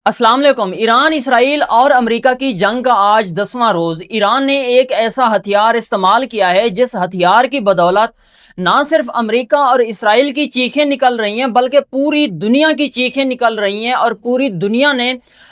अस्सलाम वालेकुम। Iran, Israel और अमेरिका की जंग का आज 10वां रोज। ईरान ने एक ऐसा हथियार इस्तेमाल किया है जिस हथियार की बदौलत ना सिर्फ अमेरिका और इसराइल की चीखें निकल रही हैं बल्कि पूरी दुनिया की चीखें निकल रही हैं और पूरी दुनिया ने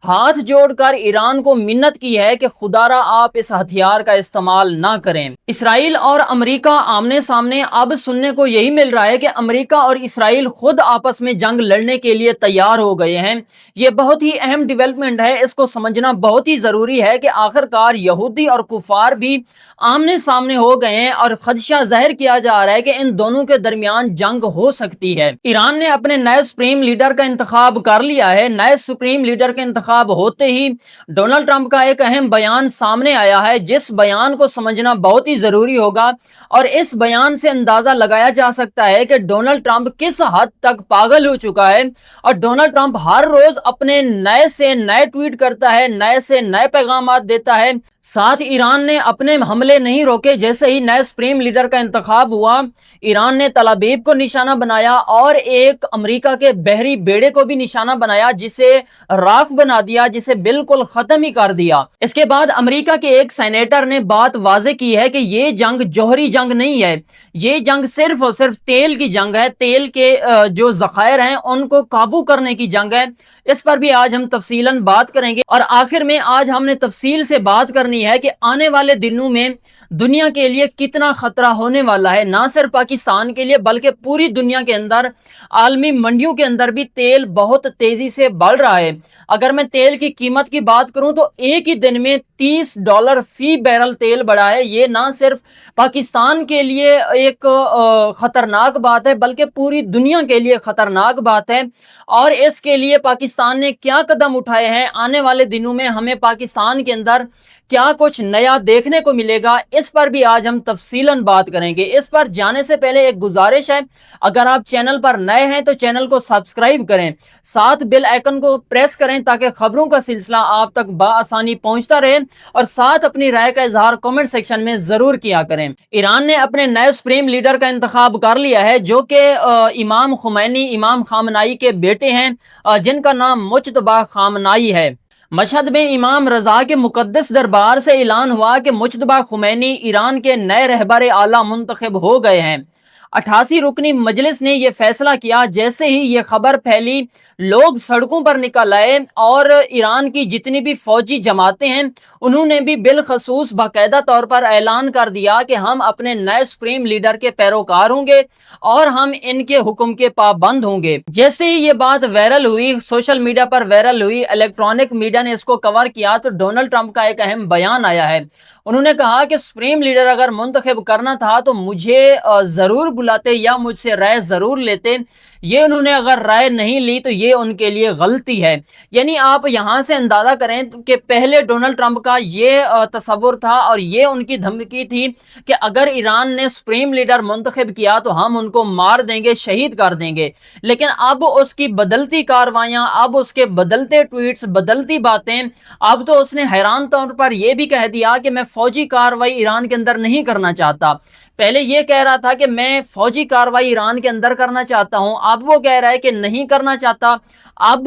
हाथ जोड़कर ईरान को मिन्नत की है कि खुदारा आप इस हथियार का इस्तेमाल ना करें। इसराइल और अमेरिका आमने सामने। अब सुनने को यही मिल रहा है कि अमेरिका और इसराइल खुद आपस में जंग लड़ने के लिए तैयार हो गए हैं। यह बहुत ही अहम डेवलपमेंट है। इसको समझना बहुत ही जरूरी है कि आखिरकार यहूदी और कुफार भी आमने सामने हो गए हैं और खदशा जाहिर किया जा रहा है कि इन दोनों के दरमियान जंग हो सकती है। ईरान ने अपने नए सुप्रीम लीडर का इंतखाब कर लिया है। नए सुप्रीम लीडर के इंतखाब होते ही डोनाल्ड ट्रंप का एक अहम बयान सामने आया है, जिस बयान को समझना बहुत ही जरूरी होगा और इस बयान से अंदाजा लगाया जा सकता है कि डोनाल्ड ट्रंप किस हद तक पागल हो चुका है। और डोनाल्ड ट्रंप हर रोज अपने नए से नए ट्वीट करता है, नए से नए पैगाम देता है। साथ ईरान ने अपने हमले नहीं रोके। जैसे ही नए सुप्रीम लीडर का इंतखाब हुआ, ईरान ने तल अवीव को निशाना बनाया और एक अमेरिका के बहरी बेड़े को भी निशाना बनाया, जिसे राख बना दिया, जिसे बिल्कुल खत्म ही कर दिया। इसके बाद अमेरिका के एक सेनेटर ने बात वाजे की है कि ये जंग जौहरी जंग नहीं है, ये जंग सिर्फ और सिर्फ तेल की जंग है, तेल के जो जखायर हैं उनको काबू करने की जंग है। इस पर भी आज हम तफसीलन बात करेंगे और आखिर में आज हमने तफसील से बात करनी है कि आने वाले दिनों में दुनिया के लिए कितना खतरा होने वाला है, ना सिर्फ पाकिस्तान के लिए बल्कि पूरी दुनिया के अंदर। आलमी मंडियों के अंदर भी तेल बहुत तेजी से बढ़ रहा है। अगर मैं तेल की कीमत की बात करूं तो एक ही दिन में $30 फी बैरल तेल बढ़ा है। ये ना सिर्फ पाकिस्तान के लिए एक खतरनाक बात है बल्कि पूरी दुनिया के लिए खतरनाक बात है। और इसके लिए पाकिस्तान ने क्या कदम उठाए हैं, आने वाले दिनों में हमें पाकिस्तान के अंदर क्या कुछ नया देखने को मिलेगा, इस पर भी आज हम तफसीलन बात करेंगे। इस पर जाने से पहले एक गुजारिश है, अगर आप चैनल पर नए हैं तो चैनल को सब्सक्राइब करें, साथ बेल आइकन को प्रेस करें ताकि खबरों का सिलसिला आप तक बआसानी पहुंचता रहे और साथ अपनी राय का इजहार कमेंट सेक्शन में जरूर किया करें। ईरान ने अपने नए सुप्रीम लीडर का इंतखाब कर लिया है, जो कि इमाम खुमैनी, इमाम खामनाई के बेटे हैं, जिनका नाम मुज्तबा खामनाई है। मशहद में इमाम रजा के मुकद्दस दरबार से ऐलान हुआ कि मुज्तबा खुमैनी ईरान के नए रहबर आला मुंतखब हो गए हैं। 88 रुकनी मजलिस ने यह फैसला किया। जैसे ही यह खबर फैली, लोग सड़कों पर निकल आए और ईरान की जितनी भी फौजी जमातें हैं उन्होंने भी बिलखसूस बाकायदा तौर पर ऐलान कर दिया कि हम अपने नए सुप्रीम लीडर के पैरोकार होंगे और हम इनके हुक्म के पाबंद होंगे। जैसे ही ये बात वायरल हुई, सोशल मीडिया पर वायरल हुई, इलेक्ट्रॉनिक मीडिया ने इसको कवर किया, तो डोनाल्ड ट्रंप का एक अहम बयान आया है। उन्होंने कहा कि सुप्रीम लीडर अगर मुंतखब करना था तो मुझे जरूर बुलाते या मुझसे राय जरूर लेते। ये उन्होंने अगर राय नहीं ली तो ये उनके लिए गलती है। यानी आप यहां से अंदाजा करें कि पहले डोनाल्ड ट्रंप का ये तस्वुर था और ये उनकी धमकी थी कि अगर ईरान ने सुप्रीम लीडर मुंतखब किया तो हम उनको मार देंगे, शहीद कर देंगे। लेकिन अब उसकी बदलती कार्रवाइयां, अब उसके बदलते ट्वीट्स, बदलती बातें, अब तो उसने हैरान तौर पर यह भी कह दिया कि मैं फौजी कार्रवाई ईरान के अंदर नहीं करना चाहता। पहले यह कह रहा था कि मैं फौजी कार्रवाई ईरान के अंदर करना चाहता हूं, अब वो कह रहा है कि नहीं करना चाहता। अब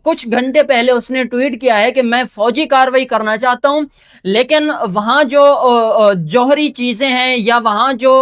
कुछ घंटे पहले उसने ट्वीट किया है कि मैं फौजी कार्रवाई करना चाहता हूं, लेकिन वहां जो जौहरी चीजें हैं या वहां जो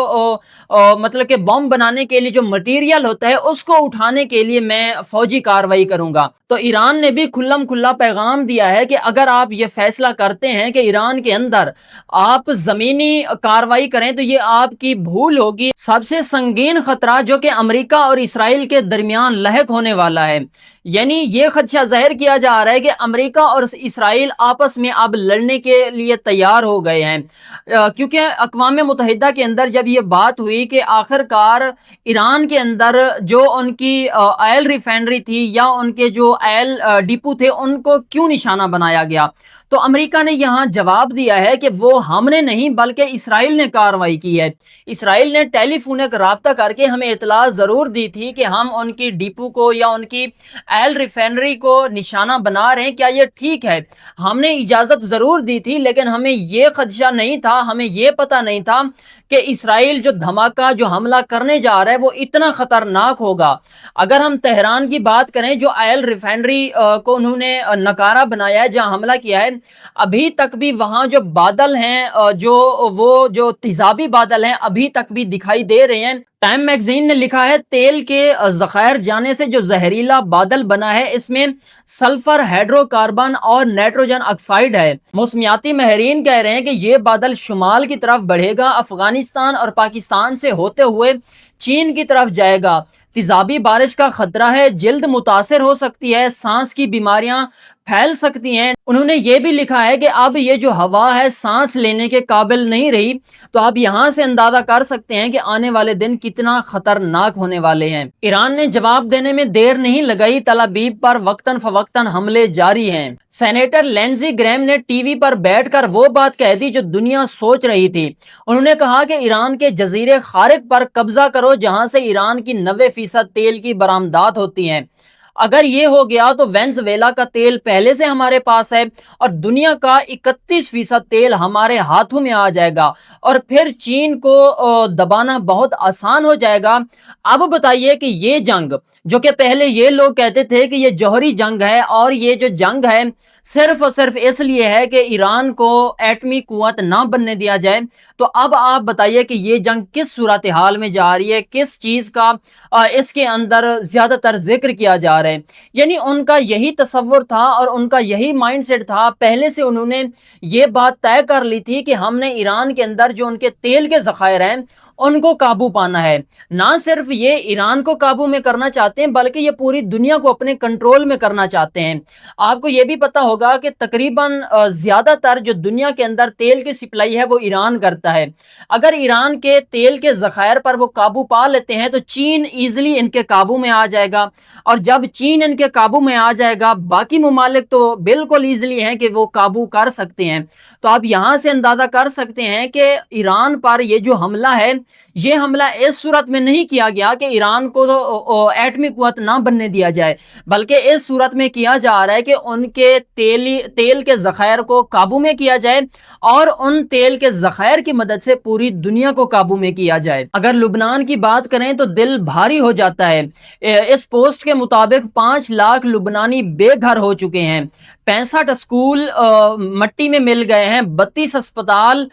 मतलब कि बम बनाने के लिए जो मटेरियल होता है उसको उठाने के लिए मैं फौजी कार्रवाई करूंगा। तो ईरान ने भी खुल्लम खुल्ला पैगाम दिया है कि अगर आप ये फैसला करते हैं कि ईरान के अंदर आप जमीनी कार्रवाई करें तो ये आपकी भूल होगी। सबसे संगीन खतरा जो कि अमेरिका और इसराइल के दरमियान लहक होने वाला है। यानी ये खदशा जाहिर किया जा रहा है कि अमेरिका और इसराइल आपस में अब लड़ने के लिए तैयार हो गए हैं, क्योंकि अक़वाम मुत्तहिदा के अंदर जब ये बात हुई कि आखिरकार ईरान के अंदर जो उनकी ऑयल रिफाइनरी थी या उनके जो ऑयल डिपो थे उनको क्यों निशाना बनाया गया, तो अमेरिका ने यहां जवाब दिया है कि वो हमने नहीं बल्कि इसराइल ने कार्रवाई की है। इसराइल ने टेलीफोनिक राब्ता करके हमें इतला जरूर दी थी कि हम उनकी डिपो को या उनकी ऑयल रिफाइनरी को निशाना बना रहे हैं, क्या ये ठीक है। हमने इजाजत जरूर दी थी लेकिन हमें यह खदशा नहीं था, हमें यह पता नहीं था کہ اسرائیل جو دھماکہ جو حملہ کرنے جا رہا ہے وہ اتنا خطرناک ہوگا. اگر ہم تہران کی بات کریں جو آئل ریفائنری کو انہوں نے نکارہ بنایا ہے جہاں حملہ کیا ہے, ابھی تک بھی وہاں جو بادل ہیں جو وہ جو تیزابی بادل ہیں ابھی تک بھی دکھائی دے رہے ہیں. ٹائم میگزین نے لکھا ہے تیل کے ذخائر جانے سے جو زہریلا بادل بنا ہے اس میں سلفر, ہائیڈرو کاربن اور نائٹروجن آکسائڈ ہے. موسمیاتی ماہرین کہہ رہے ہیں کہ یہ بادل شمال کی طرف بڑھے گا, افغانستان اور پاکستان سے ہوتے ہوئے چین کی طرف جائے گا. تیزابی بارش کا خطرہ ہے, جلد متاثر ہو سکتی ہے, سانس کی بیماریاں پھیل سکتی ہیں. انہوں نے یہ بھی لکھا ہے کہ اب یہ جو ہوا ہے سانس لینے کے قابل نہیں رہی, تو آپ یہاں سے اندازہ کر سکتے ہیں کہ آنے والے دن کتنا خطرناک ہونے والے ہیں. ایران نے جواب دینے میں دیر نہیں لگائی, تل ابیب پر وقتاً فوقتاً حملے جاری ہیں. سینیٹر لینزی گریم نے ٹی وی پر بیٹھ کر وہ بات کہہ دی جو دنیا سوچ رہی تھی. انہوں نے کہا کہ ایران کے جزیرے خارق پر قبضہ کرو جہاں سے ایران کی 90% تیل کی برآمدات ہوتی ہیں. اگر یہ ہو گیا تو وینزویلا کا تیل پہلے سے ہمارے پاس ہے اور دنیا کا 31% تیل ہمارے ہاتھوں میں آ جائے گا اور پھر چین کو دبانا بہت آسان ہو جائے گا. اب بتائیے کہ یہ جنگ جو کہ پہلے یہ لوگ کہتے تھے کہ یہ جوہری جنگ ہے اور یہ جو جنگ ہے صرف اور صرف اس لیے ہے کہ ایران کو ایٹمی قوت نہ بننے دیا جائے, تو اب آپ بتائیے کہ یہ جنگ کس صورتحال میں جا رہی ہے, کس چیز کا اس کے اندر زیادہ تر ذکر کیا جا رہا ہے. یعنی ان کا یہی تصور تھا اور ان کا یہی مائنڈ سیٹ تھا, پہلے سے انہوں نے یہ بات طے کر لی تھی کہ ہم نے ایران کے اندر جو ان کے تیل کے ذخائر ہیں ان کو قابو پانا ہے. نہ صرف یہ ایران کو قابو میں کرنا چاہتے ہیں بلکہ یہ پوری دنیا کو اپنے کنٹرول میں کرنا چاہتے ہیں. آپ کو یہ بھی پتا ہوگا کہ تقریباً زیادہ تر جو دنیا کے اندر تیل کی سپلائی ہے وہ ایران کرتا ہے. اگر ایران کے تیل کے ذخائر پر وہ قابو پا لیتے ہیں تو چین ایزلی ان کے قابو میں آ جائے گا, اور جب چین ان کے قابو میں آ جائے گا باقی ممالک تو بالکل ایزلی ہیں کہ وہ قابو کر سکتے ہیں. تو آپ یہاں سے اندازہ کر سکتے ہیں کہ ایران پر یہ جو حملہ ہے یہ حملہ اس صورت میں نہیں کیا گیا کہ ایران کو ایٹمی قوت نہ بننے دیا جائے, بلکہ اس صورت میں کیا جا رہا ہے کہ ان کے تیل کے ذخائر کو قابو میں کیا جائے اور ان تیل کے ذخائر کی مدد سے پوری دنیا کو قابو میں کیا جائے. اگر لبنان کی بات کریں تو دل بھاری ہو جاتا ہے. اس پوسٹ کے مطابق 5 لاکھ لبنانی بے گھر ہو چکے ہیں, 65 اسکول مٹی میں مل گئے ہیں, 32 اسپتال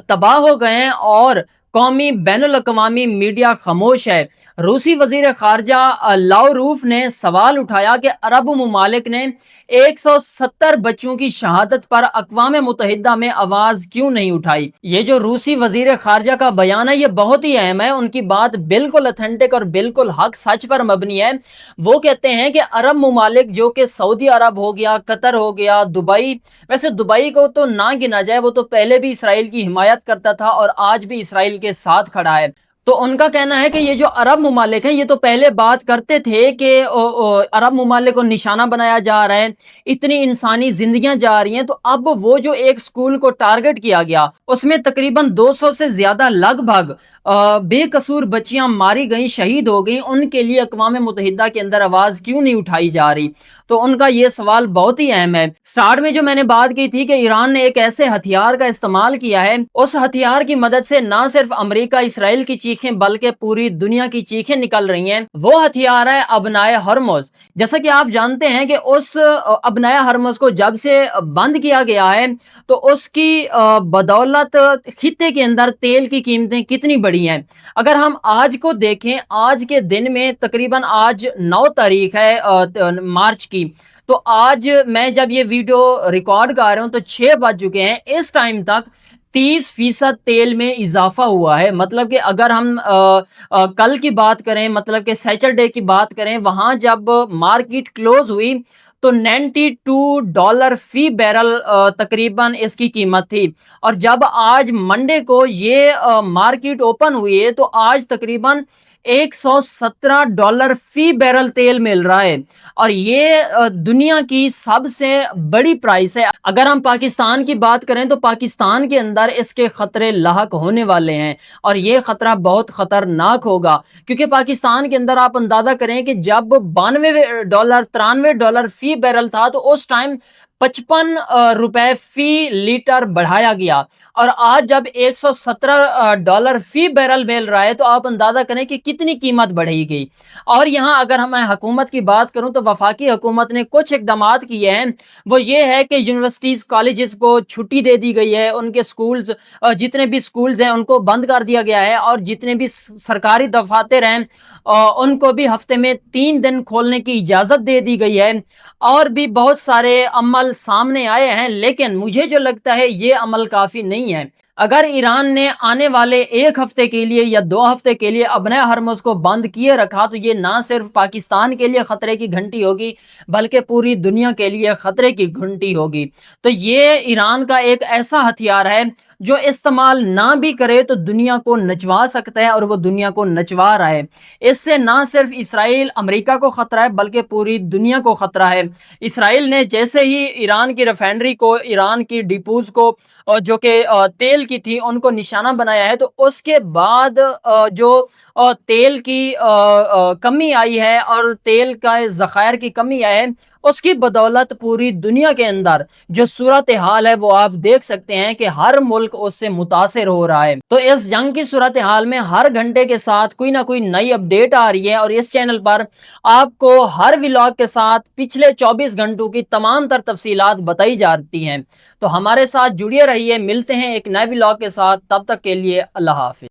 تباہ ہو گئے ہیں اور قومی بین الاقوامی میڈیا خاموش ہے. روسی وزیر خارجہ لاوروف نے سوال اٹھایا کہ عرب ممالک نے 170 بچوں کی شہادت پر اقوام متحدہ میں آواز کیوں نہیں اٹھائی. یہ جو روسی وزیر خارجہ کا بیان ہے یہ بہت ہی اہم ہے, ان کی بات بالکل اتھینٹک اور بالکل حق سچ پر مبنی ہے. وہ کہتے ہیں کہ عرب ممالک جو کہ سعودی عرب ہو گیا, قطر ہو گیا, دبئی, ویسے دبئی کو تو نہ گنا جائے, وہ تو پہلے بھی اسرائیل کی حمایت کرتا تھا اور آج بھی اسرائیل کے ساتھ کھڑا ہے. تو ان کا کہنا ہے کہ یہ جو عرب ممالک ہیں یہ تو پہلے بات کرتے تھے کہ عرب ممالک کو نشانہ بنایا جا رہا ہے, اتنی انسانی زندگیاں جا رہی ہیں, تو اب وہ جو ایک سکول کو ٹارگٹ کیا گیا اس میں تقریباً 200 سے زیادہ لگ بھگ بے قصور بچیاں ماری گئیں, شہید ہو گئیں, ان کے لیے اقوام متحدہ کے اندر آواز کیوں نہیں اٹھائی جا رہی. تو ان کا یہ سوال بہت ہی اہم ہے. سٹارٹ میں جو میں نے بات کی تھی کہ ایران نے ایک ایسے ہتھیار کا استعمال کیا ہے, اس ہتھیار کی مدد سے نہ صرف امریکہ اسرائیل کی چیخیں بلکہ پوری دنیا کی چیخیں نکل رہی ہیں. وہ ہتھیار ہے ابنائے ہرمز. جیسا کہ آپ جانتے ہیں کہ اس ابنائے ہرمز کو جب سے بند کیا گیا ہے تو اس کی بدولت خطے کے اندر تیل کی قیمتیں کتنی بڑی ہیں. اگر ہم آج کو دیکھیں, آج کے دن میں تقریباً آج 9 تاریخ ہے مارچ کی, تو آج میں جب یہ ویڈیو ریکارڈ کر رہا ہوں تو 6 بج چکے ہیں. اس ٹائم تک 30% تیل میں اضافہ ہوا ہے. مطلب کہ اگر ہم کل کی بات کریں, مطلب کہ سیچرڈے کی بات کریں, وہاں جب مارکیٹ کلوز ہوئی تو $92 فی بیرل تقریباً اس کی قیمت تھی, اور جب آج منڈے کو یہ مارکیٹ اوپن ہوئی ہے تو آج تقریباً $117 فی بیرل تیل مل رہا ہے, اور یہ دنیا کی سب سے بڑی پرائس ہے. اگر ہم پاکستان کی بات کریں تو پاکستان کے اندر اس کے خطرے لاحق ہونے والے ہیں, اور یہ خطرہ بہت خطرناک ہوگا, کیونکہ پاکستان کے اندر آپ اندازہ کریں کہ جب $92 $93 فی بیرل تھا تو اس ٹائم ₹55 फी लीटर बढ़ाया गया और आज जब $117 फी बैरल मिल रहा है तो आप अंदाजा करें कि कितनी कीमत बढ़ी गई। और यहाँ अगर मैं हुकूमत की बात करूं तो वफाकी हुकूमत ने कुछ इकदामात किए हैं, वो ये है कि यूनिवर्सिटीज़ कॉलेजेस को छुट्टी दे दी गई है, उनके स्कूल्स जितने भी स्कूल्स हैं उनको बंद कर दिया गया है और जितने भी सरकारी दफातर हैं उनको भी हफ्ते में 3 दिन खोलने की इजाज़त दे दी गई है। और भी बहुत सारे अमल सामने आए हैं, लेकिन मुझे जो लगता है ये अमल काफ़ी नहीं है। अगर ईरान ने आने वाले 1 हफ्ते के लिए या 2 हफ्ते के लिए अपने हरमुज को बंद किए रखा तो ये ना सिर्फ पाकिस्तान के लिए खतरे की घंटी होगी बल्कि पूरी दुनिया के लिए खतरे की घंटी होगी। तो ये ईरान का एक ऐसा हथियार है जो इस्तेमाल ना भी करे तो दुनिया को नचवा सकता है और वो दुनिया को नचवा रहा है। इससे ना सिर्फ इसराइल अमेरिका को खतरा है बल्कि पूरी दुनिया को खतरा है। इसराइल ने जैसे ही ईरान की रिफाइनरी को, ईरान की डिपोज को जो कि तेल की थी उनको निशाना बनाया है, तो उसके बाद जो तेल की कमी आई है और तेल का ज़खायर की कमी आई है, उसकी बदौलत पूरी दुनिया के अंदर जो सूरत हाल है वो आप देख सकते हैं कि हर मुल्क उससे मुतासिर हो रहा है। तो इस जंग की सूरत हाल में हर घंटे के साथ कोई ना कोई नई अपडेट आ रही है और इस चैनल पर आपको हर व्लॉग के साथ पिछले 24 घंटों की तमाम तर तफसीलात बताई जाती हैं। तो हमारे साथ जुड़े रहिए, मिलते हैं एक नए व्लॉग के साथ, तब तक के लिए अल्लाह हाफिज।